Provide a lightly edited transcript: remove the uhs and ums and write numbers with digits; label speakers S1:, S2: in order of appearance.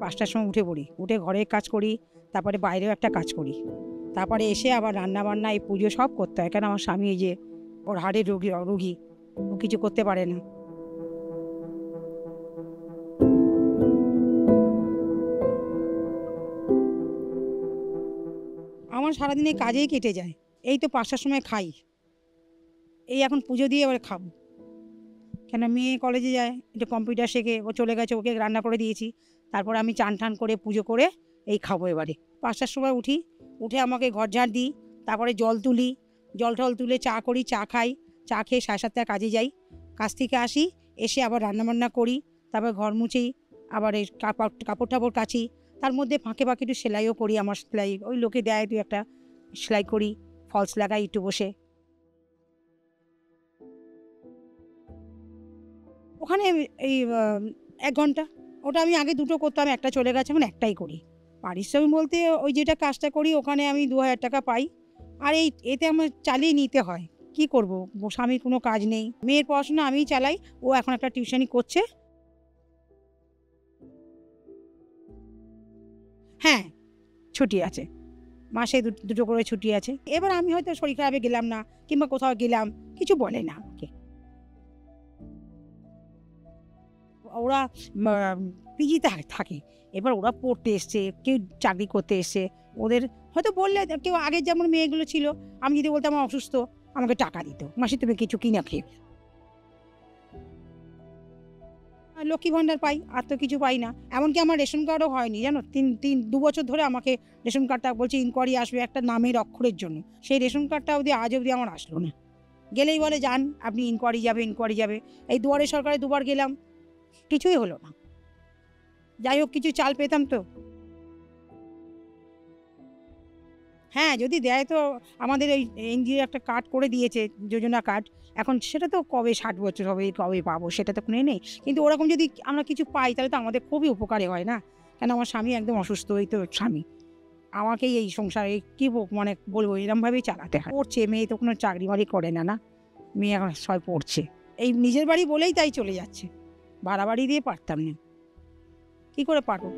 S1: 5টার সময় উঠে পড়ি, উঠে ঘরের কাজ করি, তারপরে বাইরেও একটা কাজ করি, তারপরে এসে আবার রান্না বান্না এই পুজো সব করতে হয়। কেন আমার স্বামী এই যে ওর হাড়ের রোগী, ও কিছু করতে পারে না। আমার সারাদিন এই কাজেই কেটে যায়। এই তো 5টার সময় খাই, এই এখন পুজো দিয়ে এবার খাবো। কেন মেয়ে কলেজে যায়, একটু কম্পিউটার শেখে, ও চলে গেছে, ওকে রান্না করে দিয়েছি। তারপর আমি চান টান করে পুজো করে এই খাবো এবারে। 5টার সময় উঠি, উঠে আমাকে ঘর ঝাড় দিই, তারপরে জল তুলি, জল টল তুলে চা করি, চা খাই, চা খেয়ে 7:30টায় কাজে যাই। কাজ থেকে আসি, এসে আবার রান্নাবান্না করি, তারপর ঘর মুছি, আবার এই কাপড় টাপড় কাচি। তার মধ্যে ফাঁকে ফাঁকে একটু সেলাইও করি, আমার সেলাই ওই লোকে দেয়, তুই একটা সেলাই করি, ফলস লাগাই একটু বসে। ওখানে এই 1 ঘন্টা, ওটা আমি আগে 2টো করতাম, একটা চলে গেছে, এখন একটাই করি। পারিশ্রমিক বলতে ওই যেটা কাজটা করি ওখানে আমি 2000 টাকা পাই, আর এতে আমার চালিয়ে নিতে হয়। কি করব, স্বামীর কোনো কাজ নেই, মেয়ের পড়াশোনা আমিই চালাই, ও এখন একটা টিউশনি করছে। হ্যাঁ, ছুটি আছে, মাসে দুটো করে ছুটি আছে। এবার আমি হয়তো শরীর খারাপে গেলাম না, কিংবা কোথাও গেলাম, কিছু বলে না আমাকে। ওরা পিজিতে থাকে, এবার ওরা পড়তে এসছে, কেউ চাকরি করতে এসছে, ওদের হয়তো বললে কেউ আগের যেমন মেয়েগুলো ছিল, আমি যদি বলতাম আমার অসুস্থ, আমাকে টাকা দিত, মাসি তুমি কিছু কিনা খেয়ে। লক্ষ্মী ভাণ্ডার পাই, আর তো কিছু পাই না। এমনকি আমার রেশন কার্ডও হয়নি, জানো, 2 বছর ধরে আমাকে রেশন কার্ডটা বলছে ইনকোয়ারি আসবে একটা নামের অক্ষরের জন্য, সেই রেশন কার্ডটা আজ অবধি আমার আসলো না। গেলেই বলে যান আপনি, ইনকোয়ারি যাবে। এই দুয়ারে সরকারে 2বার গেলাম, কিছুই হলো না। যাই হোক, কিছু চাল পেতাম তো। হ্যাঁ, যদি দেয় তো। আমাদের এই এনজিও একটা কার্ড করে দিয়েছে, যোজনা কার্ড। এখন সেটা তো কবে 60 বছর হবে, কবে পাবো সেটা তো কোনো নেই। কিন্তু ওরকম যদি আমরা কিছু পাই তাহলে তো আমাদের খুবই উপকারে হয় না। কেন আমার স্বামী একদম অসুস্থ, এই তো স্বামী, আমাকেই এই সংসারে কি মানে বলবো, এরমভাবেই চালাতে হয়। পড়ছে মেয়ে, তো কোনো চাকরি বাড়ি করে না, না, মেয়ে এখন সবাই পড়ছে। এই নিজের বাড়ি বলেই তাই চলে যাচ্ছে, ভাড়া বাড়ি দিয়ে পারতাম না, কি করে পারবো।